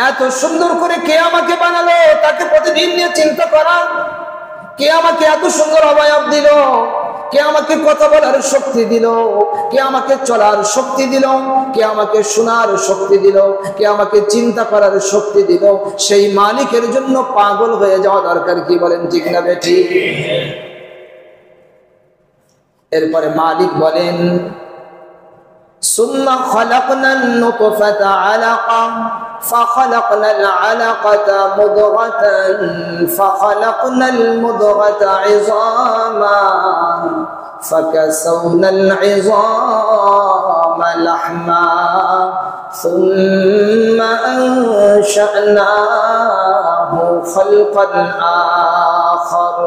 এত সুন্দর করে কে আমাকে বানালো তাকে প্রতিদিন নিয়ে চিন্তা করা। কে আমাকে এত সুন্দর অবয়ব দিল, কে আমাকে কথা বলার শক্তি দিল, কে আমাকে চলার শক্তি দিল, কে আমাকে শোনার শক্তি দিল, কে আমাকে চিন্তা করার শক্তি দিল, সেই মালিকের জন্য পাগল হয়ে যাওয়া দরকার। কি বলেন, ঠিক না বেঠিক? এরপরে মালিক বলেন, সুম্মা খালাকনান নুতফাতা আলাকা ফাখালাকনাল আলাকাতা মুদগাতান ফাখালাকনাল মুদগাতা ইযামা ফাকাসাওনাল ইযামা লাহমা সুম্মা আনশা'নাহু খালকান আখার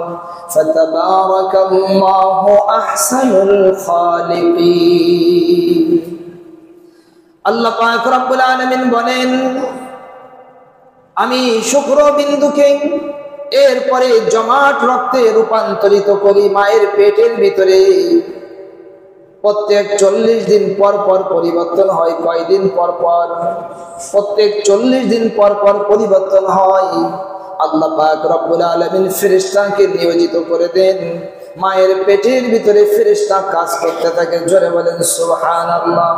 ফাতাবারাকাল্লাহু আহসানুল খালিকিন। আল্লাহ পাক রব্বুল আলামিন বলেন, আমি শুক্রবিন্দুকে এরপরে জমাট রক্তে রূপান্তরিত করি মায়ের পেটের ভিতরে। প্রত্যেক 40 দিন পর পর পরিবর্তন হয়। কয়দিন পর পর? প্রত্যেক 40 দিন পর পর পরিবর্তন হয়। আল্লাহ পাক রব্বুল আলামিন ফেরেশতাকে নিয়োজিত করে দেন, মায়ের পেটের ভিতরে ফেরেশতা কাজ করতে থাকে। জোরে বলেন সুবহানাল্লাহ।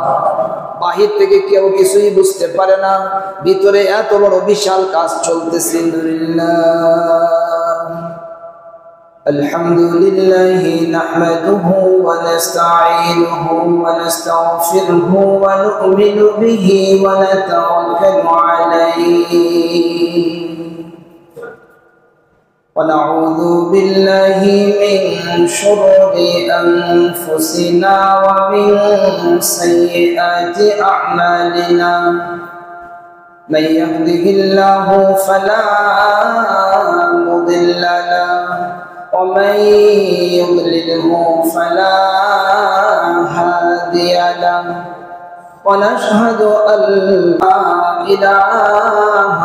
বাহির থেকে কেউ কিছুই বুঝতে পারে না, ভিতরে এত বড় বিশাল কাজ চলতেছে। আলহামদুলিল্লাহি নাহমাদুহু ওয়া নাস্তাঈনুহু ওয়া নাস্তাগফিরুহু ওয়া নু'মিনু বিহি ওয়া নাতাওয়াক্কালু আলাইহি ونعوذ بالله من شرور أنفسنا ومن سيئات أعمالنا من يهده الله فلا مضل له ومن يضلله فلا هادي له ونشهد أن لا إله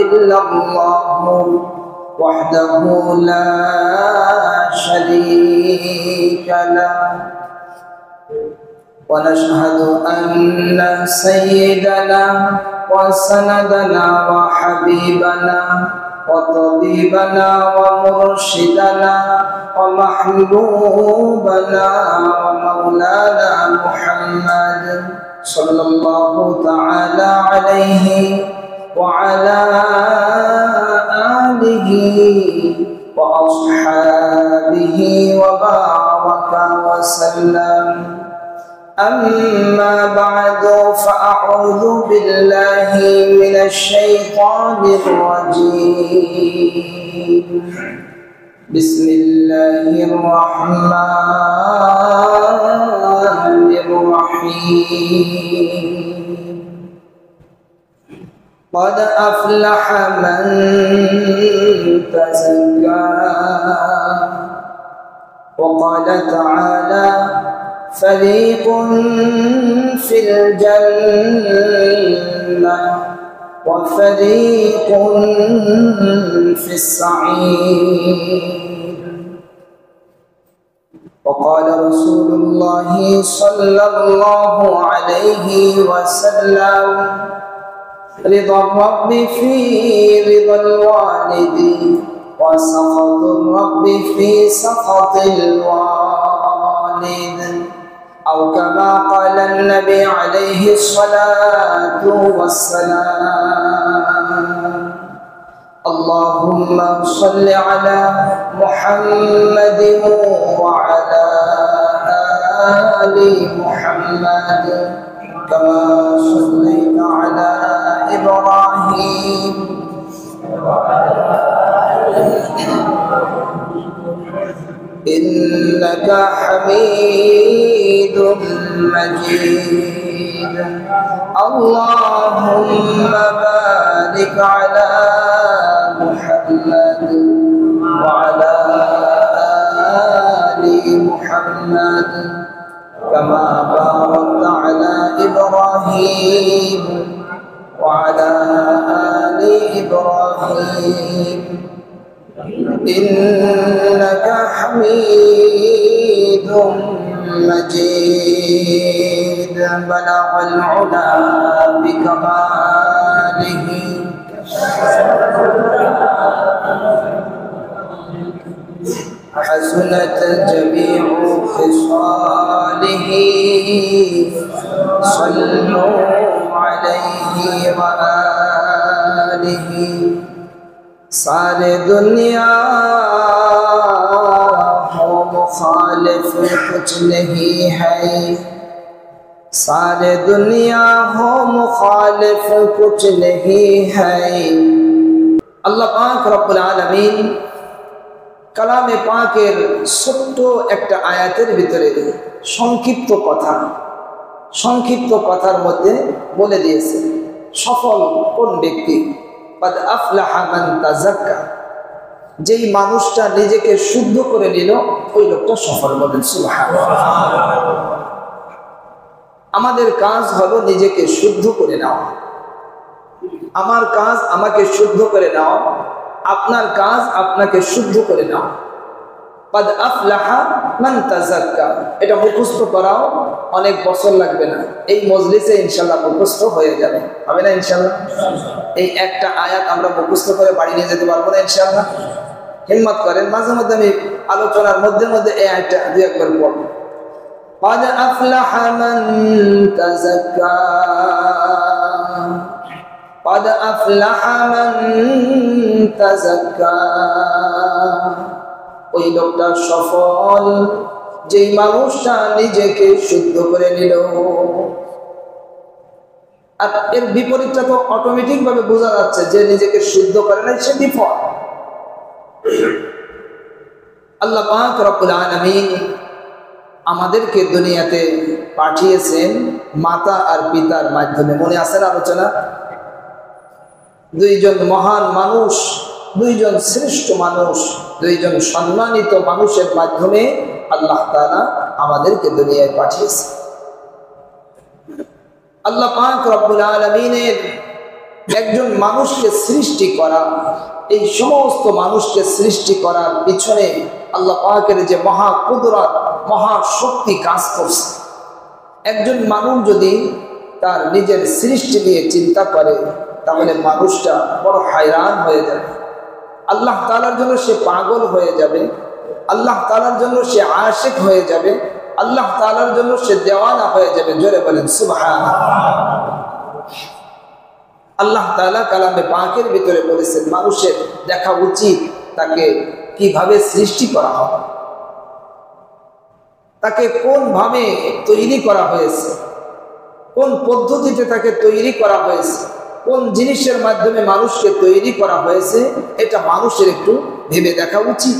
إلا الله وحده لا شريك له ونشهد أن سيدنا وسندنا وحبيبنا وطبيبنا ومرشدنا ومحبوبنا ومولانا محمد صلى الله تعالى عليه وعلى آله وأصحابه وبارك وسلم. أما بعد فأعوذ بالله من الشيطان الرجيم. بسم الله الرحمن الرحيم. قد أفلح من تزكى وقال تعالى فريق في الجنة وفريق في السعير. وقال رسول الله صلى الله عليه وسلم رضا الرب في رضا الوالد وسخط الرب في سخط الوالد أو كما قال النبي عليه الصلاة والسلام. اللهم صل على محمد وعلى آل محمد كما صليت على إبراهيم إنك حميد مجيد. اللهم بارك على محمد وعلى آل محمد كما باركت على إبراهيم وعلى آل إبراهيم إنك حميد مجيد. بلغ العلا بكماله حسنت جميع خصاله صلوا عليه وآله सारे दुनिया हो मुखालिफ कुछ नहीं है सारे दुनिया हो मुखालिफ कुछ नहीं है अल्लाह पाक रब्बुल आलमीन কালামে পাকের ছোট্ট একটা আয়াতের ভিতরে সংক্ষিপ্ত কথার মধ্যে বলে দিয়েছে সফল কোন ব্যক্তি قد أفلح من تزكى যেই মানুষটা নিজেকে শুদ্ধ করে নিল ওই লোকটা সফল বলেন সুবহানাল্লাহ আমাদের কাজ হলো নিজেকে শুদ্ধ করে নেওয়া আমার কাজ আমাকে শুদ্ধ করে নেওয়া আপনার কাজ আপনাকে শুদ্ধ করে নাও قد أفلح من تزكى এটা মুখস্থ করাও অনেক বছর লাগবে না এই মজলিসে ইনশাআল্লাহ মুখস্থ হয়ে যাবে হবে না ইনশাআল্লাহ এই একটা আয়াত আমরা মুখস্থ করে বাড়ি নিয়ে যেতে পারবো না ইনশাআল্লাহ হিম্মত করেন মাঝে মধ্যে আমি আলোচনার মধ্যে এই আয়াতটা দুই একবার পড়ব قد أفلح من تزكى قد أفلح من تزكى ওই লোকটা সফল যেই মানুষটা নিজেকে শুদ্ধ করে নিল আর এর বিপরীতটা তো অটোমেটিক ভাবে বোঝা যাচ্ছে যে নিজেকে শুদ্ধ করে না সে বিফল আল্লাহ পাক রব্বুল আলামিন আমাদেরকে দুনিয়াতে পাঠিয়েছেন মাতা আর পিতার মাধ্যমে মনে আছে না আলোচনা দুইজন মহান মানুষ দুইজন শ্রেষ্ঠ মানুষ দুইজন সম্মানিত মানুষের মাধ্যমে আল্লাহ তাআলা আমাদেরকে দুনিয়ায় পাঠিয়েছেন আল্লাহ পাক রব্বুল আলামিনের একজন মানুষকে সৃষ্টি করা এই সমস্ত মানুষকে সৃষ্টি করার পিছনে আল্লাহ পাকের যে মহা কুদরত মহা শক্তি কাজ করছে একজন মানুষ যদি তার নিজের সৃষ্টি নিয়ে চিন্তা করে তাহলে মানুষটা বড় হায়রান হয়ে যাবে আল্লাহ তাআলার জন্য সে পাগল হয়ে যাবে আল্লাহ তাআলার জন্য সে আশিক হয়ে যাবে আল্লাহ তাআলার জন্য সে দেওয়ানা হয়ে যাবে জোরে বলেন সুবহানাল্লাহ আল্লাহ তাআলা কালামে পাকের ভিতরে বলেছেন মানুষের দেখা উচিত তাকে কিভাবে সৃষ্টি করা হয় তাকে কোন ভাবে তৈরি করা হয়েছে কোন পদ্ধতিতে তাকে তৈরি করা হয়েছে কোন জিনিসের মাধ্যমে মানুষকে তৈরি করা হয়েছে এটা মানুষের একটু ভেবে দেখা উচিত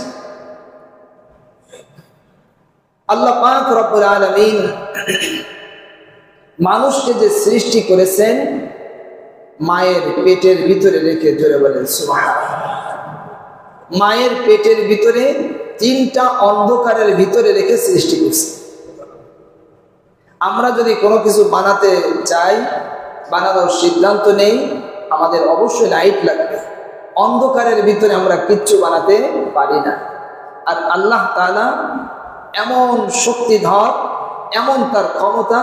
আল্লাহ পাক রব্বুল আলামিন মানুষকে যে সৃষ্টি করেছেন মায়ের পেটের ভিতরে রেখে জোরে বলেন সুবহানাল্লাহ মায়ের পেটের ভিতরে তিনটা অন্ধকারের ভিতরে রেখে সৃষ্টি করছে আমরা যদি কোনো কিছু বানাতে চাই বানানোর সিদ্ধান্ত নেই আমাদের অবশ্যই লাইট লাগবে অন্ধকারের ভিতরে আমরা কিচ্ছু বানাতে পারি না আর আল্লাহ তাআলা এমন শক্তিধর এমন তার ক্ষমতা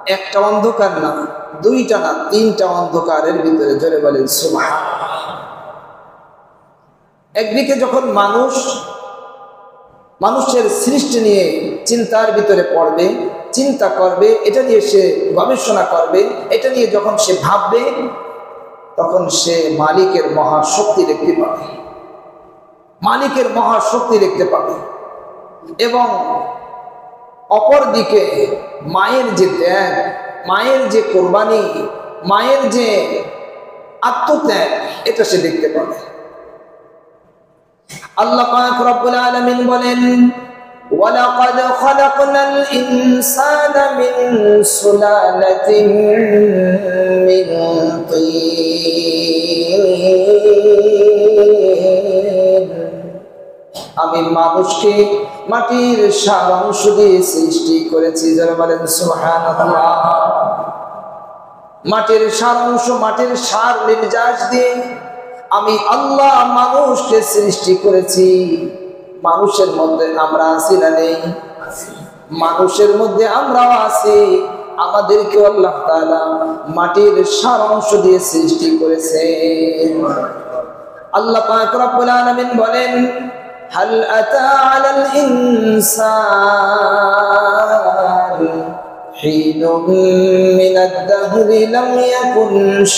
একটা অন্ধকার না দুইটা না তিনটা অন্ধকারের ভিতরে জোরে বলেন সুবহানাল্লাহ একদিকে যখন মানুষের সৃষ্টি নিয়ে চিন্তার ভিতরে পড়বে চিন্তা করবে এটা নিয়ে সে গবেষণা করবে এটা নিয়ে যখন সে ভাববে তখন সে মালিকের মহাশক্তি দেখতে পাবে মালিকের মহাশক্তি দেখতে পাবে এবং অপরদিকে মায়ের যে ত্যাগ মায়ের যে কোরবানি মায়ের যে আত্মত্যাগ এটা সে দেখতে পাবে আল্লাহ পাক রব্বুল আলামিন বলেন ওয়ালাকাদ খালাকনাল ইনসানা মিন সুলালাতিন মিন তিন আমি মানুষকে মাটির সার অংশ দিয়ে সৃষ্টি করেছি যারা বলেন সুবহানাল্লাহ মাটির সার অংশ মাটির সার নির্যাস দিয়ে আমি আল্লাহ মানুষকে সৃষ্টি করেছি মানুষের মধ্যে আমরা আছি না নেই মানুষের মধ্যে আমরাও আছি আমাদেরকে আল্লাহ তাআলা মাটির সার অংশ দিয়ে সৃষ্টি করেছেন। আল্লাহ পাক রব্বুল আলামিন বলেন, হাল আতা আলাল ইনসান হিনুম মিনাদ দাহরি লাম ইয়াকুন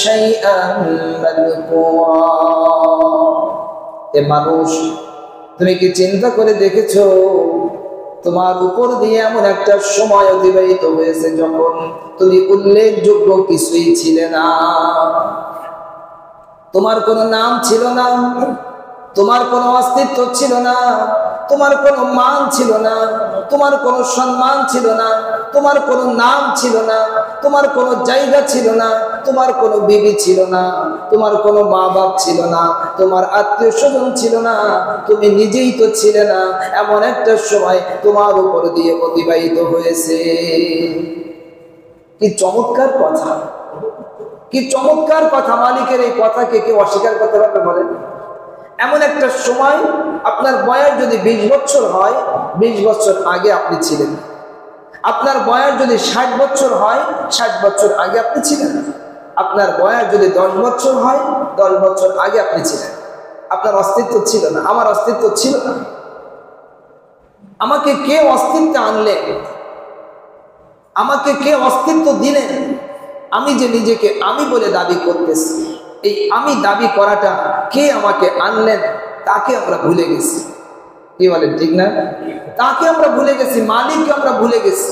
শাইআন মাযকুরা। এ মানুষ, তুমি কি চিন্তা করে দেখেছো তোমার উপর দিয়ে এমন একটা সময় অতিবাহিত হয়েছে যখন তুমি উল্লেখযোগ্য কিছুই ছিলে না, তোমার কোনো নাম ছিল না, তোমার কোনো অস্তিত্ব ছিল না, তোমার কোনো মান ছিল না, তোমার কোনো সম্মান ছিল না, তোমার কোনো নাম ছিল না, তোমার কোনো জায়গা ছিল না, তোমার কোনো বিবি ছিল না, তোমার কোনো মা বাপ ছিল না, তোমার আত্মীয় স্বজন ছিল না, তুমি নিজেই তো ছিলে না, এমন একটা সময় তোমার উপর দিয়ে অতিবাহিত হয়েছে। কি চমৎকার কথা, কি চমৎকার কথা! মালিকের এই কথাকে কেউ অস্বীকার করতে পারবে বলেন? এমন একটা সময়, আপনার বয়স যদি 20 বছর হয়, 20 বছর আগে আপনি ছিলেন। আপনার বয়স যদি 60 বছর হয়, 60 বছর আগে আপনি ছিলেন। আপনার বয়স যদি 10 বছর হয়, 10 বছর আগে আপনি ছিলেন। আপনার অস্তিত্ব ছিল না, আমার অস্তিত্ব ছিল না। আমাকে কে অস্তিত্বে আনলেন? আমাকে কে অস্তিত্ব দিলেন? আমি যে নিজেকে আমি বলে দাবি করতেছি, এই আমি দাবি করাটা কে আমাকে আনলেন তাকে আমরা ভুলে গেছি। কি বলেন, ঠিক না? তাকে আমরা ভুলে গেছি, মালিককে আমরা ভুলে গেছি।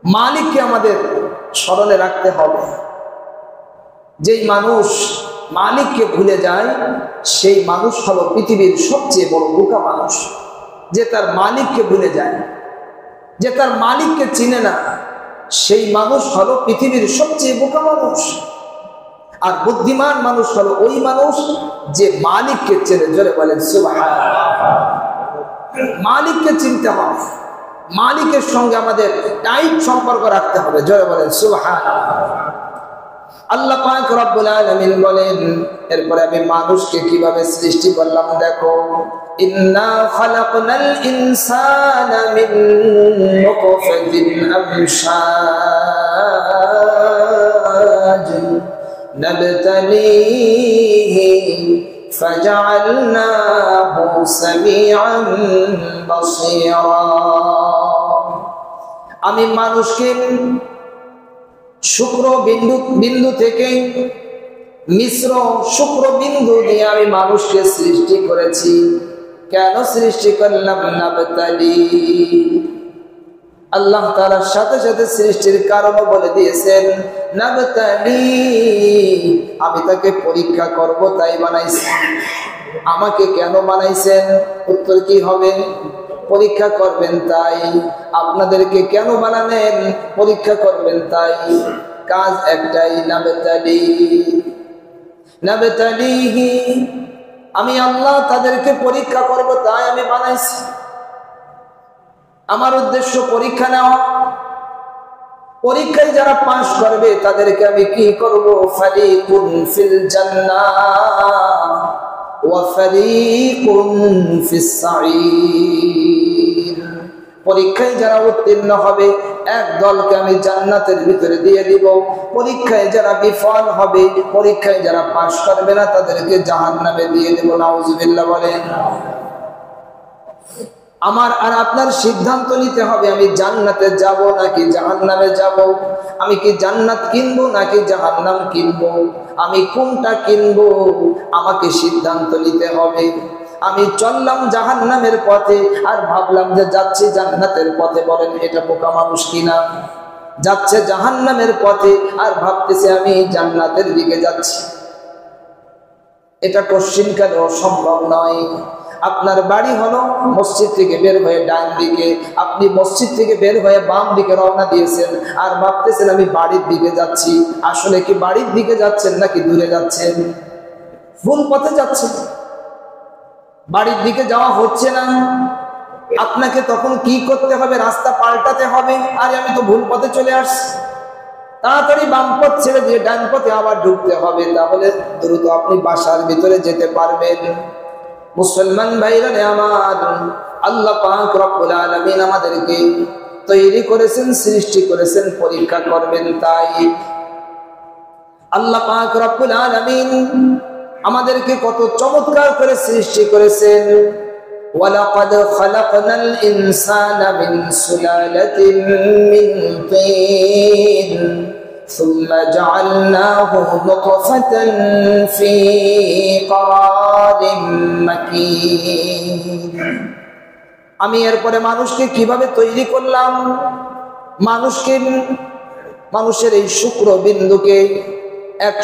মালিককে আমাদের স্মরণে রাখতে হবে। যেই মানুষ মালিককে ভুলে যায় সেই মানুষ হলো পৃথিবীর সবচেয়ে বড় বোকা মানুষ। যে তার মালিককে ভুলে যায়, যে তার মালিককে চিনে না, সেই মানুষ হলো পৃথিবীর সবচেয়ে বোকা মানুষ। আর বুদ্ধিমান মানুষ হলো ওই মানুষ যে মালিককে চেনে। জোরে বলেন সুবহানাল্লাহ। মালিককে চিনতে হবে, মালিকের সঙ্গে আমাদের টাইট সম্পর্ক রাখতে হবে। জোরে বলেন সুবহানাল্লাহ। আল্লাহ পাক রব্বুল আলামিন বলেন, এরপরে আমি মানুষকে কিভাবে সৃষ্টি করলাম দেখো। ইন্না খালাকনাল ইনসানা মিন নুতফাতিন আমশাজ নাবতালিহি ফাজআলনাহু সামিআন বাসীরা। আমি মানুষকে শুক্র বিন্দু থেকে মিশ্র শুক্র বিন্দু দিয়ে আমি মানুষকে সৃষ্টি করেছি। কেন সৃষ্টি করলাম? নাবতালি। আল্লাহ তাআলার সাথে সাথে সৃষ্টির কারণও বলে দিয়েছেন, নাবতালি, আমি তাকে পরীক্ষা করব তাই বানাইছি। আমাকে কেন বানাইছেন? উত্তর কি হবে? পরীক্ষা করবেন তাই। আপনাদেরকে কেন বানালেন? পরীক্ষা করবেন তাই। কাজ একটাই, নাবতালি। নাবতালিহি, আমি আল্লাহ তাদেরকে পরীক্ষা করব তাই আমি বানাইছি। আমার উদ্দেশ্য পরীক্ষা নেওয়া। পরীক্ষায় যারা পাস করবে তাদেরকে আমি কি করব? ফারিকুন ফিল জান্নাহ ওয়া ফারিকুন ফিস সাঈর। পরীক্ষায় যারা উত্তীর্ণ হবে এক দলকে আমি জান্নাতের ভিতরে দিয়ে দিব। পরীক্ষায় যারা বিফল হবে, পরীক্ষায় যারা পাস করবে না তাদেরকে জাহান্নামে দিয়ে দেব। নাউজুবিল্লাহ বলেন। আমার আর আপনার সিদ্ধান্ত নিতে হবে, আমি জান্নাতে যাব নাকি জাহান্নামে যাব। আমি কি জান্নাত কিনবো নাকি জাহান্নাম কিনবো? আমি কোনটা কিনবো? আমাকে সিদ্ধান্ত নিতে হবে। আমি চললাম জাহান্নামের পথে আর ভাবলাম যে যাচ্ছি জান্নাতের পথে। বলেন এটা বোকা মানুষ কিনা? যাচ্ছে জাহান্নামের পথে আর ভাবতেছে আমি জান্নাতের দিকে যাচ্ছি। এটা কোশ্চিনকালেও সম্ভব নয়। আপনার বাড়ি হলো মসজিদ থেকে বের হয়ে ডান দিকে, আপনি মসজিদ থেকে বের হয়ে বাম দিকে রওনা দিয়েছেন আর ভাবতেছেন আমি বাড়ির দিকে যাচ্ছি। আসলে কি বাড়ির দিকে যাচ্ছেন নাকি দূরে যাচ্ছেন? ভুল পথে যাচ্ছেন, বাড়ির দিকে যাওয়া হচ্ছে না। আপনাকে তখন কি করতে হবে? রাস্তা পাল্টাতে হবে। আরে আমি তো ভুল পথে চলে আসছি, তাড়াতাড়ি বাম পথ ছেড়ে দিয়ে ডান পথে আবার ঢুকতে হবে, তাহলে দ্রুত আপনি বাসার ভিতরে যেতে পারবেন। মুসলমান ভাইরা আমার, আল্লাহ পাক রব্বুল আলামিন আমাদেরকে তৈরি করেছেন, সৃষ্টি করেছেন, পরীক্ষা করবেন। তাই আল্লাহ পাক রব্বুল আলামিন আমাদেরকে কত চমৎকার করে সৃষ্টি করেছেন। ওয়ালাকাদ খালাকনাল ইনসানা মিন সুলালাতিন মিন তিন সুম্মা জাআলনাহু নুতফাতান ফি ক্বারারিন মাকিন। আমি এরপরে মানুষকে কিভাবে তৈরি করলাম? মানুষের এই শুক্রবিন্দুকে এক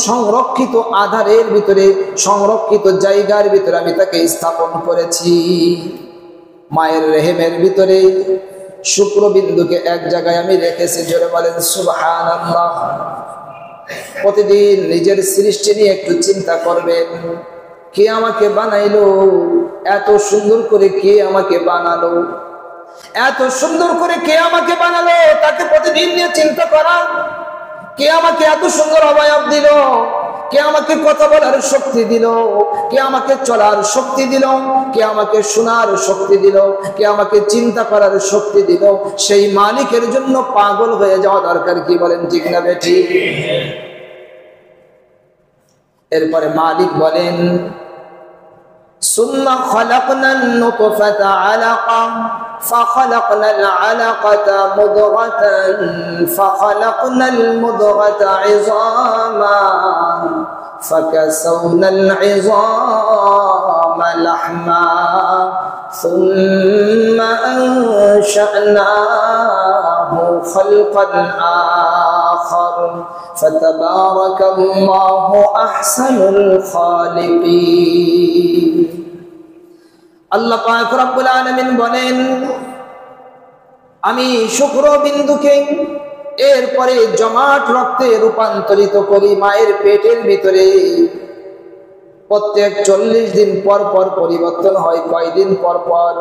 সংরক্ষিত আধারের ভিতরে, সংরক্ষিত জায়গার ভিতরে আমি তাকে স্থাপন করেছি। মায়ের রেহেমের ভিতরে শুক্রবিন্দুকে এক জায়গায় আমি রেখেছি। জোরে বলেন সুবহানাল্লাহ। প্রতিদিন নিজের সৃষ্টি নিয়ে একটু চিন্তা করবেন, কে আমাকে বানাইলো? এত সুন্দর করে কে আমাকে বানালো? এত সুন্দর করে কে আমাকে বানালো? তাকে প্রতিদিন নিয়ে চিন্তা করা। কে আমাকে এত সুন্দর অবয়ব দিল? কে আমাকে কথা বলার শক্তি দিল? কে আমাকে চলার শক্তি দিল? কে আমাকে শোনার শক্তি দিল? কে আমাকে চিন্তা করার শক্তি দিল? সেই মালিকের জন্য পাগল হয়ে যাওয়া দরকার। কি বলেন, ঠিক না বেঠি? এরপরে মালিক বলেন, সুম্মা খালাকনান নুতফাতা আলাকা ফাখালাকনাল আলাকাতা মুদগাতান ফাখালাকনাল মুদগাতা ইযামা ফাকাসাওনাল ইযামা লাহমা সুম্মা আনশা'নাহু খালকান আখার ফাতাবারাকাল্লাহু আহসানুল খালিকিন। আল্লাহ পাক রব্বুল আলামিন বলেন, আমি শুক্রবিন্দুকে এরপরে জমাট রক্তে রূপান্তরিত করি মায়ের পেটের ভিতরে। প্রত্যেক 40 দিন পর পর পরিবর্তন হয়। কয়দিন পর পর?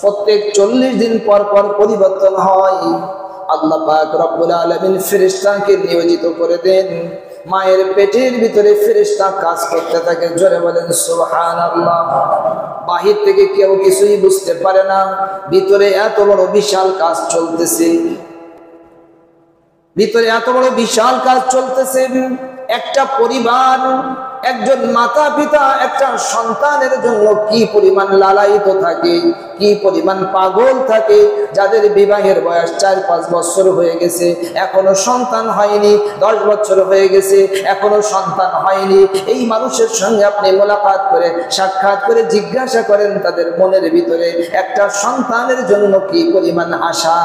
প্রত্যেক 40 দিন পর পর পরিবর্তন হয়। আল্লাহ পাক রব্বুল আলামিন ফেরেশতাকে নিয়োজিত করে দেন। মায়ের পেটের ভিতরে ফেরেশতা কাজ করতে থাকে। জোরে বলেন সুবহানাল্লাহ। বাহির থেকে কেউ কিছুই বুঝতে পারে না, ভিতরে এত বড় বিশাল কাজ চলতেছে। ভিতরে এত বড় বিশাল কাজ চলতেছে। একটা পরিবার, একজন মাতা পিতা একটা সন্তানের জন্য কি পরিমাণ লালায়িত থাকে, কি পরিমাণ পাগল থাকে। যাদের বিবাহের বয়স 4-5 বছর হয়ে গেছে, এখনো সন্তান হয়নি, 10 বছর হয়ে গেছে, এখনো সন্তান হয়নি। এই মানুষের সঙ্গে আপনি মোলাকাত করে, সাক্ষাৎ করে জিজ্ঞাসা করেন তাদের মনের ভিতরে একটা সন্তানের জন্য কি পরিমাণ আশা।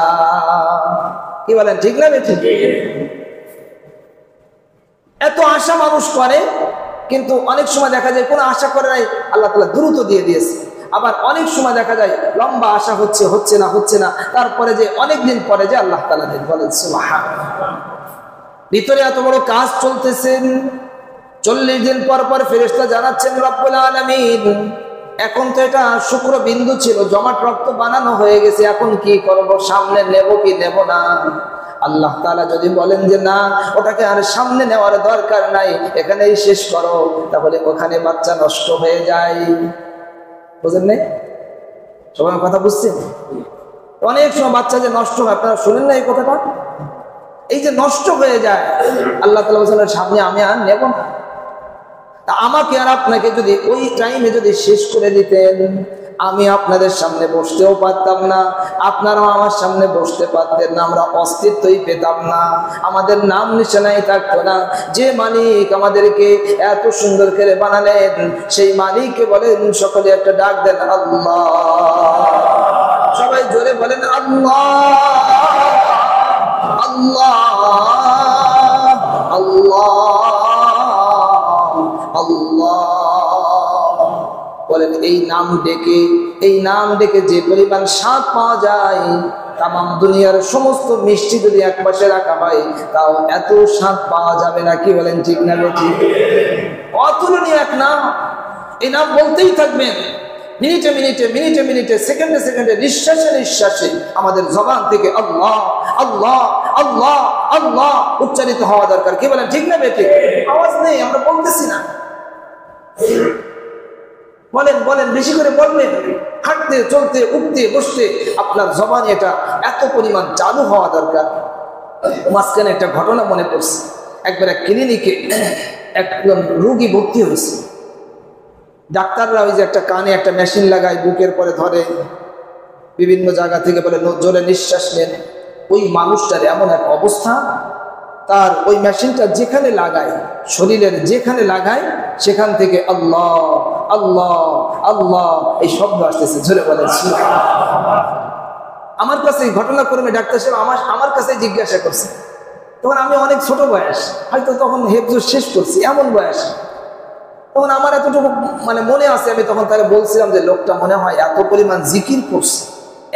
কি বলেন, ঠিক না বেঠিক? এত আশা মানুষ করে, কিন্তু অনেক সময় দেখা যায় কোনো আশা করে নাই, আল্লাহ তাআলা দ্রুত দিয়ে দিয়েছে। আবার অনেক সময় দেখা যায় লম্বা আশা হচ্ছে না, তারপরে যে অনেকদিন পরে যে আল্লাহ তাআলা দেন। বলেন সুবহানাল্লাহ। ভিতরে এত বড় কাজ চলতেছে। 40 দিন পর পর ফেরেশতা জানাচ্ছেন রব্বুল আলামিন, এখন তো এটা শুক্রবিন্দু ছিল, জমাট রক্ত বানানো হয়ে গেছে, এখন কি করব? সামনে নেব কি নেব না? আল্লাহ তাআলা যদি বলেন যে না, ওটাকে আর সামনে নেওয়ার দরকার নাই, এখানেই শেষ করো, তাহলে ওখানে বাচ্চা নষ্ট হয়ে যায়। বুঝেন নাই? সবাই কথা বুঝছেন? অনেক সময় বাচ্চা যে নষ্ট হয়, আপনারা শুনেন না এই কথাটা? এই যে নষ্ট হয়ে যায়, আল্লাহ তাআলা বলেন সামনে আমি আর নেব না। তা আমাকে আর আপনাকে যদি ওই টাইমে যদি শেষ করে দিতেন, আমি আপনাদের সামনে বসতেও পারতাম না, আপনারাও আমার সামনে বসতে পারতেন না, আমরা অস্তিত্বই পেতাম না, আমাদের নাম নিশানাই থাকতো না। যে মালিক আমাদেরকে এত সুন্দর করে বানালেন, সেই মালিককে বলেন সকলে একটা ডাক দেন, আল্লাহ। সবাই জোরে বলেন আল্লাহ, আল্লাহ, আল্লাহ, আল্লাহ। বলেন এই নাম ডেকে যে পরিমাণ স্বাদ পাওয়া যায়, তামাম দুনিয়ার সমস্ত মিষ্টি যদি এক পাশে রাখা হয়, তাও এত স্বাদ পাওয়া যাবে না। কি বলেন, ঠিক না ঠিক? অতুলনীয় এক নাম। এই নাম বলতেই থাকবেন, মিনিটে মিনিটে, সেকেন্ডে, নিঃশ্বাসে আমাদের জবান থেকে আল্লাহ, আল্লাহ, আল্লাহ, আল্লাহ উচ্চারিত হওয়া দরকার। কি বলেন, ঠিক না বেঠিক? আওয়াজ নেই, আমরা বলতেছি না। বলেন বলেন, বেশি করে বলবেন। হাঁটতে চলতে উঠতে বসতে আপনার জবান এটা এত পরিমাণ চালু হওয়া দরকার। মাঝখানে একটা ঘটনা মনে পড়ছে, একবার এক ক্লিনিকে একজন রোগী ভর্তি হয়েছে। ডাক্তাররা ওই যে একটা কানে একটা মেশিন লাগায়, বুকের পরে ধরে, বিভিন্ন জায়গা থেকে বলে জোরে নিঃশ্বাস নেন। ওই মানুষটার এমন এক অবস্থা, তার ওই মেশিনটা যেখানে লাগায়, শরীরের যেখানে লাগায়, সেখান থেকে আল্লাহ আল্লাহ আল্লাহ এই শব্দ আসতেছে। জোরে বলেন সুবহানাল্লাহ। আমার কাছে এই ঘটনাক্রমে ডাক্তার সাহেব আমার কাছে জিজ্ঞাসা করছে। তখন আমি অনেক ছোট বয়স, হয়তো তখন হেফজ শেষ করছি, এমন বয়স। তখন আমার এতটুকু মানে মনে আছে, আমি তখন তাহলে বলছিলাম যে লোকটা মনে হয় এত পরিমাণ জিকির করছে,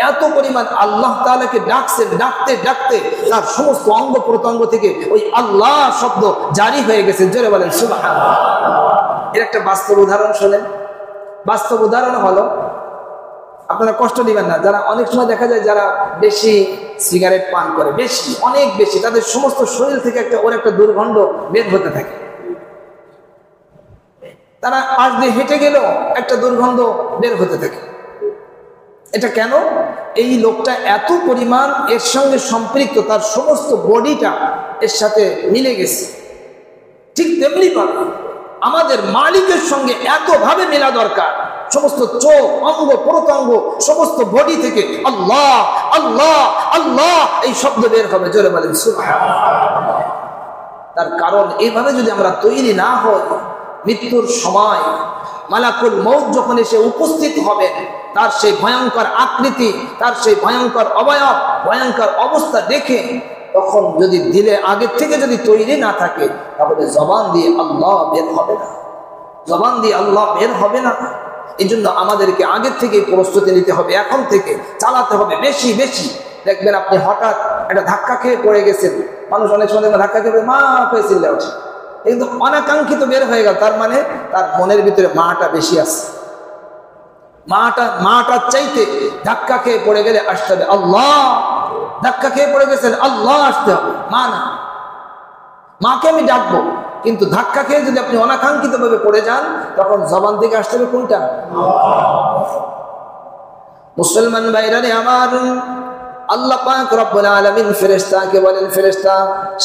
এত পরিমাণ আল্লাহ তাআলাকে ডাকছেন, ডাকতে ডাকতে তার সমস্ত অঙ্গ প্রত্যঙ্গ থেকে ওই আল্লাহ শব্দ জারি হয়ে গেছে। জোরে বলেন সুবহানাল্লাহ। এর একটা বাস্তব উদাহরণ শোনেন। বাস্তব উদাহরণ হলো, আপনারা কষ্ট দিবেন না, যারা অনেক সময় দেখা যায় যারা বেশি সিগারেট পান করে, বেশি অনেক বেশি, তাদের সমস্ত শরীর থেকে একটা দুর্গন্ধ বের হতে থাকে। তারা পাশ দিয়ে হেঁটে গেলেও একটা দুর্গন্ধ বের হতে থাকে। এটা কেন? এই লোকটা এত পরিমাণ এর সঙ্গে সম্পৃক্ত, তার সমস্ত বডিটা এর সাথে মিলে গেছে। ঠিক তেমনি ভাবে আমাদের মালিকের সঙ্গে এতভাবে মেলা দরকার, সমস্ত চোখ, অঙ্গ প্রত্যঙ্গ, সমস্ত বডি থেকে আল্লাহ আল্লাহ আল্লাহ এই শব্দ বের হবে। জোরে বলেন সুবহানাল্লাহ। তার কারণ এইভাবে যদি আমরা তৈরি না হই, মৃত্যুর সময় মালাকুল মউত যখন এসে উপস্থিত হবেন, তার সেই ভয়ঙ্কর আকৃতি, তার সেই ভয়ঙ্কর অবয়ব, ভয়ঙ্কর অবস্থা দেখে তখন যদি দিলে আগের থেকে যদি তৈরি না থাকে, তাহলে জবান দিয়ে আল্লাহ বের হবে না, জবান দিয়ে আল্লাহ বের হবে না। এই জন্য আমাদেরকে আগের থেকে প্রস্তুতি নিতে হবে, এখন থেকে চালাতে হবে বেশি বেশি। দেখবেন আপনি হঠাৎ একটা ধাক্কা খেয়ে পড়ে গেছেন, মানুষ অনেক সময় ধাক্কা খেয়ে মা হয়ে চিল্লে ওঠে, কিন্তু অনাকাঙ্ক্ষিত বের হয়ে গেল, তার মানে তার মনের ভিতরে মাটা বেশি আছে। মাটার চাইতে ধাক্কা খেয়ে পড়ে গেলে আসতে হবে আল্লাহ। ধাক্কা খেয়ে পড়ে গেছেন, আল্লাহ আসতে হবে, মা না। মাকে আমি ডাকবো, কিন্তু ধাক্কা খেয়ে যদি আপনি অনাকাঙ্ক্ষিত ভাবে পড়ে যান, তখন জবান থেকে আসতে হবে কোনটা? মুসলমান ভাইরারে আমার, আল্লাহ পাক রব্বুল আলামিন ফেরেশতাকে বলেন, ফেরেশতা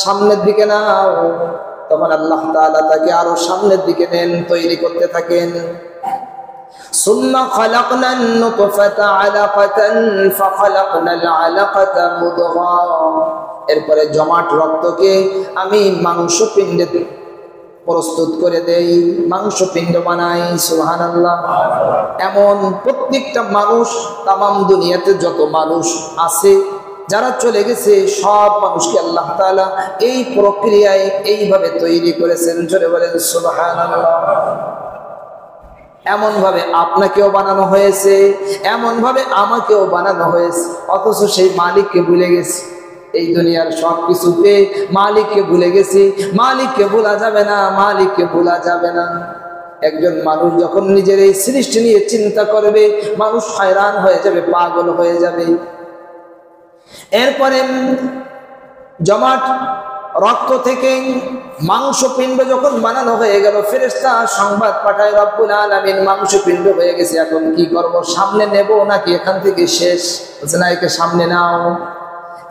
সামনের দিকে নাও। তখন আল্লাহ তাআলা তাকে আরো সামনের দিকে নেন, তৈরি করতে থাকেন। সুম্মা খালাকনান নুতফাতা আলাকাতান ফাখালাকনাল আলাকাতা মুদগা। এরপরে জমাট রক্তকে আমি মাংসপিণ্ডে প্রস্তুত করে দেই, মাংসপিণ্ড বানাই। সুবহানাল্লাহ। এমন প্রত্যেকটা মানুষ, তামাম দুনিয়াতে যত মানুষ আছে, যারা চলে গেছে, সব মানুষকে আল্লাহ তাআলা এই প্রক্রিয়ায় এইভাবে তৈরি করেছেন। জোরে বলেন সুবহানাল্লাহ। এমন ভাবে আপনাকেও বানানো হয়েছে, এমন ভাবে আমাকেও বানানো হয়েছে, অথচ সেই মালিককে ভুলে গেছি। এই দুনিয়ার সব কিছুতে মালিককে ভুলে গেছি। মালিককে ভোলা যাবে না, মালিককে ভোলা যাবে না। একজন মানুষ যখন নিজের এই সৃষ্টি নিয়ে চিন্তা করবে, মানুষ হয়রান হয়ে যাবে, পাগল হয়ে যাবে। এরপরে জমাট রক্ত থেকে মাংসপিণ্ড যখন বানানো হয়ে গেল, ফেরেশতা সংবাদ পাঠায় রব্বুল আলামিন মাংসপিণ্ড হয়ে গেছে, এখন কি করব? সামনে নেব নাকি এখান থেকে শেষ? বলছে না, একে সামনে নাও।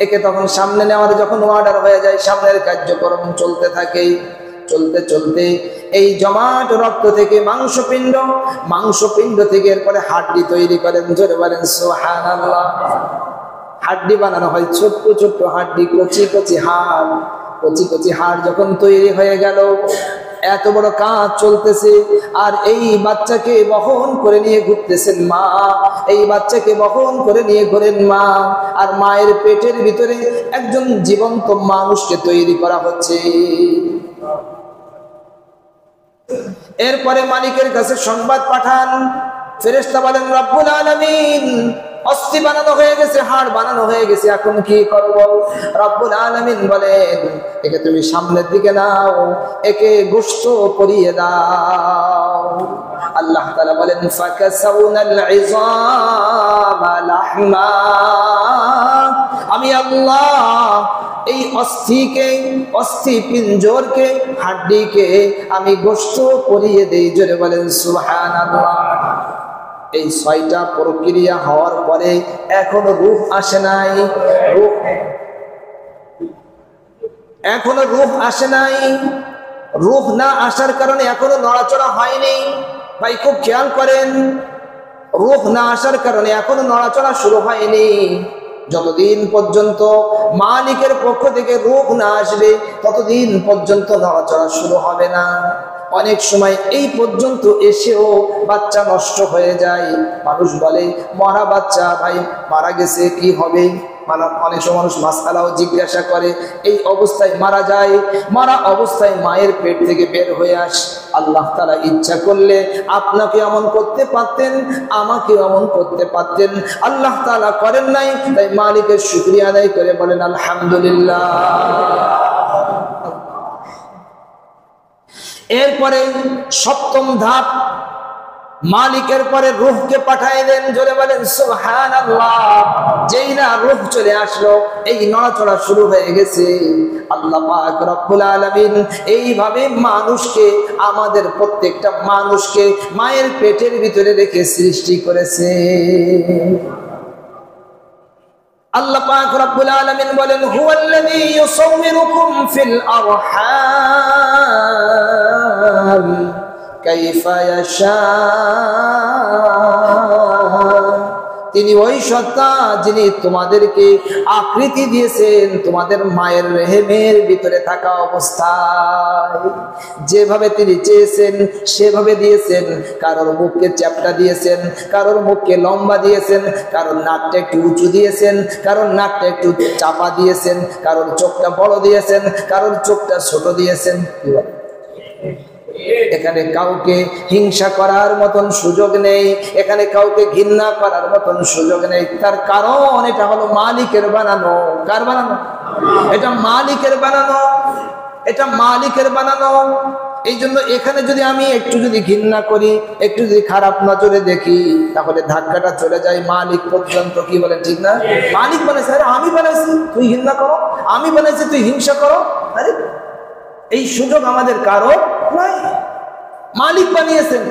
একে তখন সামনে নেওয়ার যখন অর্ডার হয়ে যায়, সামনের কার্যক্রম চলতে থাকে। চলতে চলতে এই জমাট রক্ত থেকে মাংসপিণ্ড, মাংসপিণ্ড থেকে এরপরে হাড্ডি তৈরি করেন। জোরে বলেন সুবহানাল্লাহ। হাড্ডি বানানো হয়, ছোট্ট ছোট্ট হাড্ডি, কচি কচি হাড়। কচি কচি হাড় যখন তৈরি হয়ে গেল, এত বড় কাজ চলতেছে, আর এই বাচ্চাকে বহন করে নিয়ে ঘুরতেছেন মা, এই বাচ্চাকে বহন করে নিয়ে ঘোরেন মা, আর মায়ের পেটের ভিতরে একজন জীবন্ত মানুষকে তৈরি করা হচ্ছে। এরপরে মালিকের কাছে সংবাদ পাঠান, ফেরেশতা বলেন রব্বুল আলামিন অস্থি বানানো হয়ে গেছে, হাড় বানানো হয়ে গেছে, এখন কি করব? রব্বুল আলামিন বলেন একে তুমি সামনের দিকে নাও, একে গোশত পরিয়ে দাও। আল্লাহ তাআলা বলেন ফাকাসাউনাল ইযামা লাহমা। আমি আল্লাহ এই অস্থিকে, অস্থি পিঞ্জরকে, হাড্ডিকে আমি গোশত পরিয়ে দেই। জোরে বলেন সুবহানাল্লাহ। এই 6টা প্রক্রিয়া হওয়ার পরে এখনো রূহ আসে নাই, এখনো রূহ আসে নাই। রূহ না আসার কারণে এখনো নড়াচড়া হয়নি। ভাই খুব খেয়াল করেন, রূহ না আসার কারণে এখনো নড়াচড়া শুরু হয়নি। যতদিন পর্যন্ত মালিকের পক্ষ থেকে রূহ না আসবে ততদিন পর্যন্ত নড়াচড়া শুরু হবে না। অনেক সময় এই পর্যন্ত এসেও বাচ্চা নষ্ট হয়ে যায়। মানুষ বলে মরা বাচ্চা, ভাই মারা গেছে কি হবে? অনেক সময় মানুষ মাসআলাও জিজ্ঞাসা করে, এই অবস্থায় মারা যায়, মারা অবস্থায় মায়ের পেট থেকে বের হয়ে আসে। আল্লাহ তাআলা ইচ্ছা করলে আপনাকে এমন করতে পারতেন, আমাকে এমন করতে পারতেন। আল্লাহ তাআলা করেন নাই, তাই মালিকের শুকরিয়া আদায় করে বলেন আলহামদুলিল্লাহ। এরপরে 7ম ধাপ, মালিকের পরে রূহকে পাঠিয়ে দেন। জোরে বলেন সুবহানাল্লাহ। যেই না রূহ চলে আসলো, এই নড়াচড়া শুরু হয়ে গেছে। আল্লাহ পাক রব্বুল আলামিন এইভাবে মানুষকে, আমাদের প্রত্যেকটা মানুষকে মায়ের পেটের ভিতরে রেখে সৃষ্টি করেছে। আল্লাহ পাক রব্বুল আলামিন বলেন হুয়াল্লাযী ইউসাউমিরুকুম ফিল আরহাম কাইফা ইয়াশা। তিনি ওই সত্তা যিনি তোমাদেরকে আকৃতি দিয়েছেন তোমাদের মায়ের রেহেমের ভিতরে থাকা অবস্থায়। যেভাবে তিনি চেয়েছেন সেভাবে দিয়েছেন। কারোর মুখকে চ্যাপ্টা দিয়েছেন, কারোর মুখকে লম্বা দিয়েছেন, কারোর নাকটা একটু উঁচু দিয়েছেন, কারোর নাকটা একটু চাপা দিয়েছেন, কারোর চোখটা বড় দিয়েছেন, কারোর চোখটা ছোট দিয়েছেন। কি বলে? এখানে কাউকে হিংসা করার মতন সুযোগ নেই, এখানে কাউকে ঘৃণা করার মতন সুযোগ নেই। তার কারণ এটা হলো মালিকের বানানো। কার বানানো? এটা মালিকের বানানো, এটা মালিকের বানানো। এই জন্য এখানে যদি আমি একটু যদি ঘৃণা করি, একটু যদি খারাপ নজরে দেখি, তাহলে ধাক্কাটা চলে যায় মালিক পর্যন্ত। কি বলেন ঠিক না? মালিক বানাইছে, আরে আমি বানাইছি তুই ঘৃণা করো, আমি বানাইছি তুই হিংসা করো। আরে এই সুযোগ আমাদের কারো নাই, মালিক বানিয়েছেন।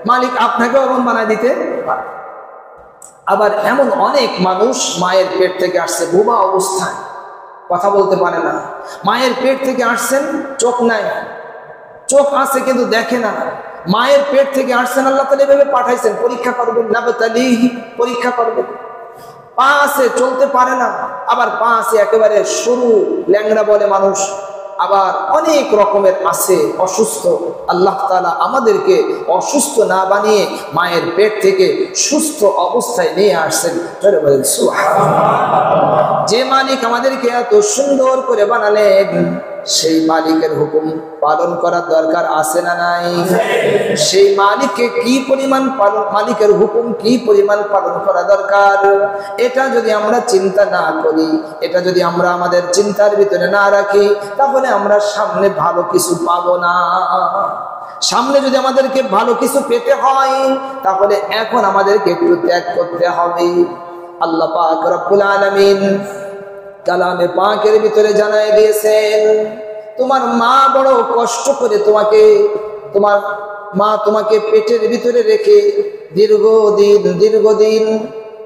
মালিক আপনাকেও এমন বানায় দিতে। আবার এমন অনেক মানুষ মায়ের পেট থেকে আসছে বোবা অবস্থায়, কথা বলতে পারে না। মায়ের পেট থেকে আসছেন, চোখ নাই, চোখ আছে কিন্তু দেখে না। মায়ের পেট থেকে আসছেন, আল্লাহ তাআলা এভাবে পাঠাইছেন পরীক্ষা করবেন, নাবতালিহি, পরীক্ষা করবেন। পা আছে, চলতে পারে না। আবার পা আছে একেবারে সরু, ল্যাংড়া বলে মানুষ। আবার অনেক রকমের আছে অসুস্থ। আল্লাহ তাআলা আমাদেরকে অসুস্থ না বানিয়ে মায়ের পেট থেকে সুস্থ অবস্থায় নিয়ে আসছেন। যে মালিক আমাদেরকে এত সুন্দর করে বানালেন, সেই মালিকের হুকুম পালন করার দরকার আছে না নাই? সেই মালিককে কি পরিমাণ মালিকের হুকুম কি পরিমাণ পালন করা দরকার, এটা যদি আমরা চিন্তা না করি, এটা যদি আমরা আমাদের চিন্তার ভিতরে না রাখি, তাহলে আমরা সামনে ভালো কিছু পাবো না। সামনে যদি আমাদেরকে ভালো কিছু পেতে হয়, তাহলে এখন আমাদেরকে একটু ত্যাগ করতে হবে। আল্লাহ পাক রব্বুল আলামিন কালামে পাকের ভিতরে জানাই দিয়েছেন, তোমার মা বড় কষ্ট করে তোমার মা তোমাকে পেটের ভিতরে রেখে দীর্ঘদিন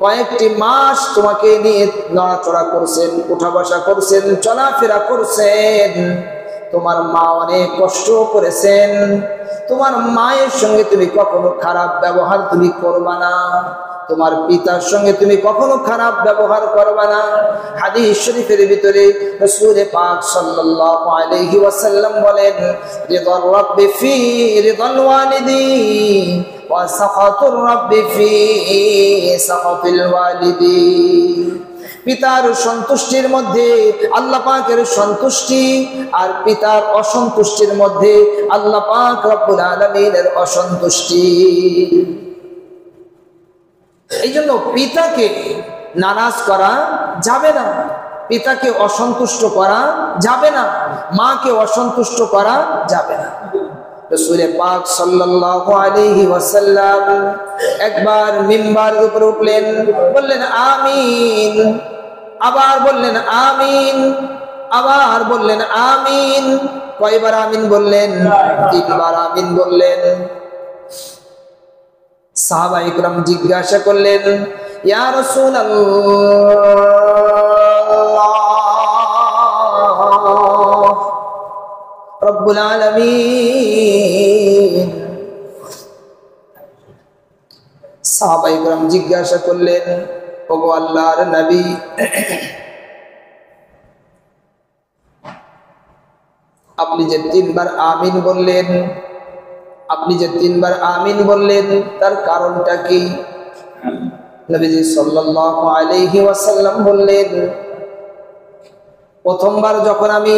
কয়েকটি মাস তোমাকে নিয়ে নড়াচড়া করছেন, উঠা বসা করছেন, চলাফেরা করছেন। তোমার মা অনেক কষ্ট করেছেন। তোমার মায়ের সঙ্গে তুমি কখনো খারাপ ব্যবহার তুমি করবা না। তোমার পিতার সঙ্গে তুমি কখনো খারাপ ব্যবহার করবে না। হাদিস শরীফের ভিতরে রাসূল পাক সাল্লাল্লাহু আলাইহি ওয়াসাল্লাম বলেন, রিদার রাব্বি ফি রিদাল ওয়ালিদি ওয়া সাখাতুর রাব্বি ফি সাখাতিল ওয়ালিদি। পিতার সন্তুষ্টির মধ্যে আল্লাহ পাকের সন্তুষ্টি, আর পিতার অসন্তুষ্টির মধ্যে আল্লাহ পাক রব্বুল আলামিনের অসন্তুষ্টি। এই জন্য পিতাকে নারাজ করা যাবে না, পিতাকে অসন্তুষ্ট করা যাবে না, মাকে অসন্তুষ্ট করা যাবে না। রাসূল পাক সাল্লাল্লাহু আলাইহি ওয়াসাল্লাম একবার মিম্বারের উপরে উঠলেন, বললেন আমিন, আবার বললেন আমিন, আবার বললেন আমিন। কয়বার আমিন বললেন? 3বার আমিন বললেন। সাহাবা ইকরাম জিজ্ঞাসা করলেন, ইয়া রাসূলুল্লাহ, রব্বুল আলামিন। সাহাবা ইকরাম জিজ্ঞাসা করলেন, ওগো আল্লাহর নবী, আপনি যে তিনবার আমিন বললেন, তার কারণটা কি? নবীজি সাল্লাল্লাহু আলাইহি ওয়াসাল্লাম বললেন, প্রথমবার যখন আমি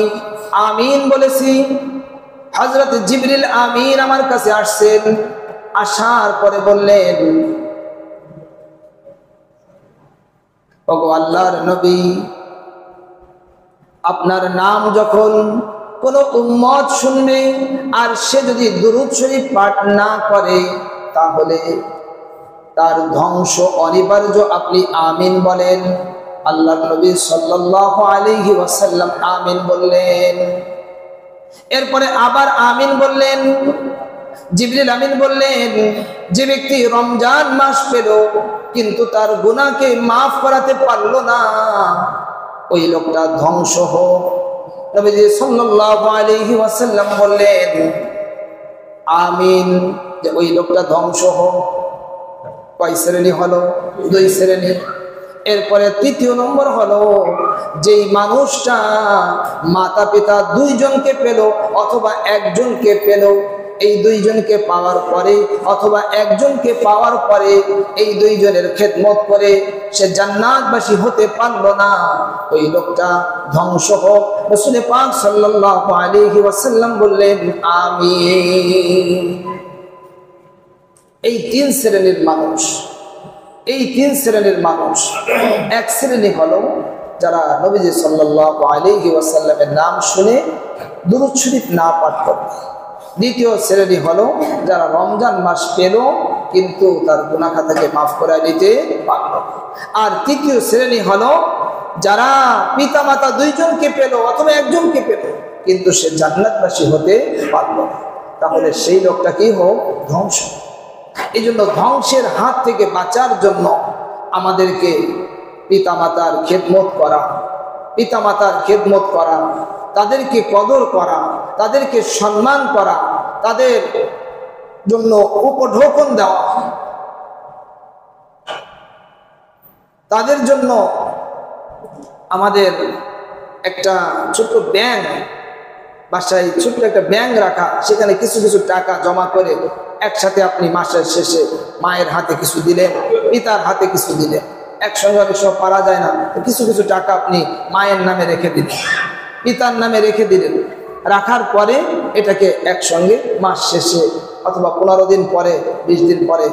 আমিন বলেছি, হযরত জিবরিল আমিন আমার কাছে আসছেন। আসার পরে বললেন, ওগো আল্লাহর নবী, আপনার নাম যখন কোন উম্মত শুনবে আর সে যদি দুরূদ শরীফ পাঠ না করে, তাহলে তার ধ্বংস অনিবার্য। আপনি আমিন বলেন। আল্লাহর নবী সাল্লাল্লাহু আলাইহি ওয়াসাল্লাম আমিন বললেন। এরপরে আবার আমিন বললেন। জিবরিল আমিন বললেন, যে ব্যক্তি রমজান মাস পেল কিন্তু তার গুনাহকে মাফ করাতে পারল না, ওই লোকটা ধ্বংস হোক। নবীজি সাল্লাল্লাহু আলাইহি ওয়াসাল্লাম বললেন, আমিন, যে ওই লোকটা ধ্বংস হোক। কয় শ্রেণী হলো? 2 শ্রেণী। এরপরে তৃতীয় নম্বর হলো, যেই মানুষটা মাতা পিতা 2 জনকে পেল অথবা একজনকে পেল, এই 2 জনকে পাওয়ার পরে অথবা একজনকে পাওয়ার পরে এই 2 জনের খেদমত করে সে জান্নাতবাসী হতে পারল না, ওই লোকটা ধ্বংস হোক। রাসূল পাক সাল্লাল্লাহু আলাইহি ওয়াসাল্লাম বললেন, আমিন। এই 3 শ্রেণীর মানুষ, এক শ্রেণী হলো যারা নবীজি সাল্লাল্লাহু আলাইহি ওয়াসাল্লামের নাম শুনে দুরূদ শরীফ না পাঠ করে। দ্বিতীয় শ্রেণী হলো যারা রমজান মাস পেল কিন্তু তার গুনাহ খাতাকে মাফ করে দিতে পারল। আর তৃতীয় শ্রেণী হলো যারা পিতা মাতা 2 জনকে পেল অথবা একজনকে পেল কিন্তু সে জান্নাতবাসী হতে পারল না, তাহলে সেই লোকটা কি হোক? ধ্বংস। এই জন্য ধ্বংসের হাত থেকে বাঁচার জন্য আমাদেরকে পিতামাতার খেদমত করা, তাদেরকে কদর করা, তাদেরকে সম্মান করা, তাদের জন্য উপঢৌকন দেওয়া, তাদের জন্য আমাদের একটা ছোট্ট ব্যাংক, বাসায় ছোট্ট একটা ব্যাংক রাখা, সেখানে কিছু কিছু টাকা জমা করে একসাথে আপনি মাসের শেষে মায়ের হাতে কিছু দিলেন, পিতার হাতে কিছু দিলেন। একসঙ্গে অনেক সময় পারা যায় না, কিছু কিছু টাকা আপনি মায়ের নামে রেখে দিলেন, পিতার নামে রেখে দিলেন। রাখার পরে এটাকে একসঙ্গে মাস শেষে অথবা 15 দিন পরে, 20 দিন পরে,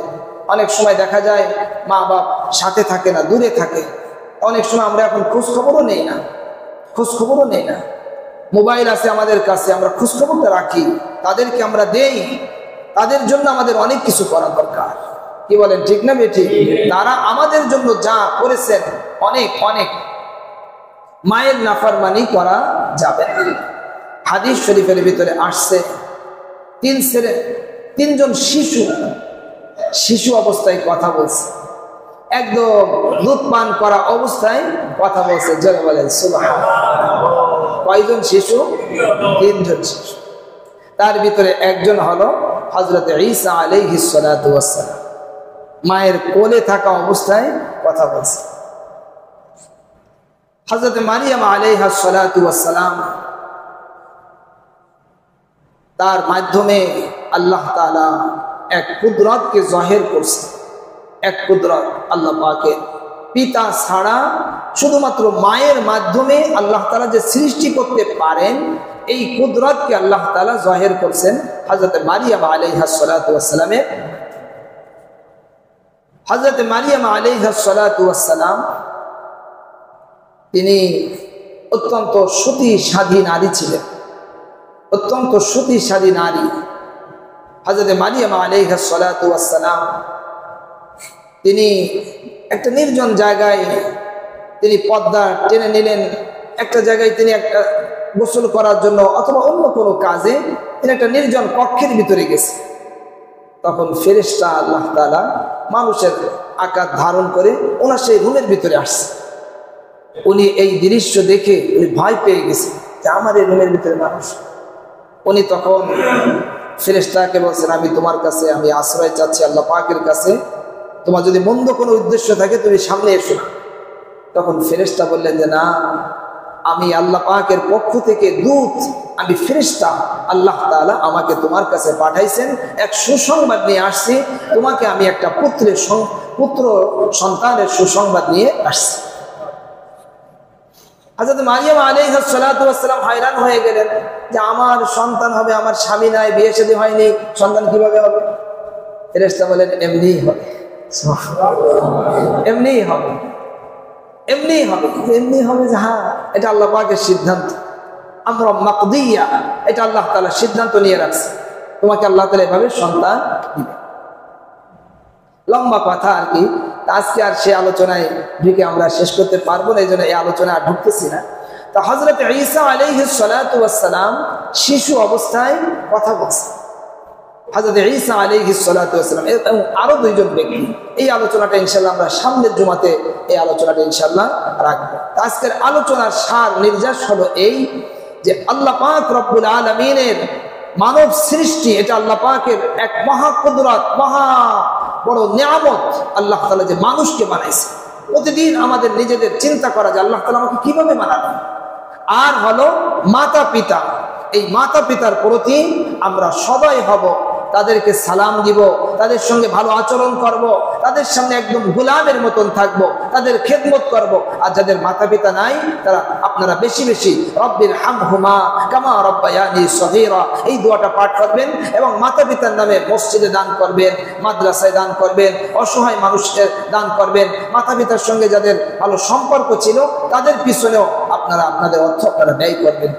অনেক সময় দেখা যায় মা বাপ সাথে থাকে না, দূরে থাকে। অনেক সময় আমরা এখন খোঁজখবরও নেই না। মোবাইল আছে আমাদের কাছে, আমরা খোঁজখবরটা রাখি, তাদেরকে আমরা দেই। তাদের জন্য আমাদের অনেক কিছু করা দরকার। কি বলেন, ঠিক না বেঠিক? তারা আমাদের জন্য যা করেছেন, অনেক মায়ের নাফরমানি করা যাবে না। হাদিস শরীফের ভিতরে আসছে 3 জন শিশু অবস্থায় কথা বলছে, একদম দুধ পান করা অবস্থায় কথা বলছে। জয় বলেন সুবহানাল্লাহ। কয়জন শিশু? 3 জন শিশু। তার ভিতরে একজন হলো হযরত ঈসা আলাইহিস সালাতু ওয়াস সালাম, মায়ের কোলে থাকা অবস্থায় কথা বলছে। হযরত মারিয়াম আলাইহাস সালাতু ওয়াস সালাম, তার মাধ্যমে আল্লাহ তাআলা এক কুদরতকে জাহির করছে। এক কুদরত আল্লাহ পাকের, পিতা ছাড়া শুধুমাত্র মায়ের মাধ্যমে আল্লাহ তাআলা যে সৃষ্টি করতে পারেন, এই কুদরতকে আল্লাহ তাআলা জাহির করছেন হযরত মারিয়াম আলাইহাস সালাতু ওয়াস সালামের। হযরত মারিয়াম আলাইহাস সালাতু ওয়াস সালাম, তিনি অত্যন্ত সতী নারী ছিলেন, অত্যন্ত সতী নারী। হযরত মারিয়াম আলাইহিস সালাতু ওয়াস সালাম, তিনি একটা নির্জন জায়গায় তিনি পর্দা টেনে নিলেন। একটা জায়গায় তিনি একটা গোসল করার জন্য অথবা অন্য কোনো কাজে তিনি একটা নির্জন কক্ষের ভিতরে গেছে। তখন ফেরেশতা আল্লাহ তাআলা মানুষের আকার ধারণ করে ওনার সেই রুমের ভিতরে আসছে। উনি এই দৃশ্য দেখে উনি ভয় পেয়ে গেছে যে আমার এই রুমের ভিতরে মানুষ। উনি তখন ফেরেশতাকে বলছেন, আমি তোমার কাছে আমি আশ্রয় চাচ্ছি আল্লাহ পাকের কাছে, তোমার যদি মন্দ কোনো উদ্দেশ্য থাকে তুমি সামনে এসো। তখন ফেরেশতা বললেন যে না, আমি আল্লাহ পাকের পক্ষ থেকে দূত, আমি ফেরেশতা, আল্লাহ তাআলা আমাকে তোমার কাছে পাঠাইছেন, এক সুসংবাদ নিয়ে আসছি, তোমাকে আমি একটা পুত্র সন্তানের সুসংবাদ নিয়ে আসছি। হযরত মারিয়াম আলাইহিস সালাতু ওয়াস সালাম হায়রান হয়ে গেলেন যে আমার সন্তান হবে, আমার স্বামী নাই, বিয়ে শাদী হয়নি, সন্তান কিভাবে হবে? ফেরেশতা বলেন এমনিই হবে, এমনিই হবে, এমনিই হবে। এমনি হবে যে হ্যাঁ, এটা আল্লাহ পাকের সিদ্ধান্ত, আমরা মাকদিয়া, এটা আল্লাহ তাআলা সিদ্ধান্ত নিয়ে রাখছে, তোমাকে আল্লাহ তাআলা এভাবে সন্তান দিবে। লম্বা কথা আর কি, আজকে আর সে আলোচনায় ঢুকে আমরা শেষ করতে পারবো না, এই জন্য এই আলোচনায় আর ঢুকতেছি না। তো হযরত ঈসা আলাইহিস সালাতু ওয়াস সালাম শিশু অবস্থায় কথা বলছেন। হযরত ঈসা আলাইহিস সালাতু ওয়াস সালাম এবং আরো দুইজন ব্যক্তি, এই আলোচনাটা ইনশাআল্লাহ আমরা সামনের জুমাতে এই আলোচনাটা ইনশাআল্লাহ রাখবো। আজকের আলোচনার সার নির্যাস হলো এই যে আল্লাহ পাক রব্বুল আলামিনের মানব সৃষ্টি, এটা আল্লাহ পাকের এক মহা কুদরত, মহা বড় নিয়ামত। আল্লাহ তাআলা যে মানুষকে বানাইছে, প্রতিদিন আমাদের নিজেদের চিন্তা করা যে আল্লাহ তাআলা আমাকে কিভাবে বানাবেন। আর হলো মাতা পিতা, এই মাতা পিতার প্রতি আমরা সদয় হব, তাদেরকে সালাম দিব, তাদের সঙ্গে ভালো আচরণ করব, তাদের সামনে একদম গোলামের মতন থাকব, তাদের খেদমত করব। আর যাদের মাতা পিতা নাই তারা আপনারা বেশি বেশি রব্বির হামহুমা কামা রব্বায়ানি সগীরা এই দোয়াটা পাঠ করবেন এবং মাতা পিতার নামে মসজিদে দান করবেন, মাদ্রাসায় দান করবেন, অসহায় মানুষের দান করবেন। মাতা পিতার সঙ্গে যাদের ভালো সম্পর্ক ছিল তাদের পিছনেও আপনারা আপনাদের অর্থ আপনারা ব্যয় করবেন।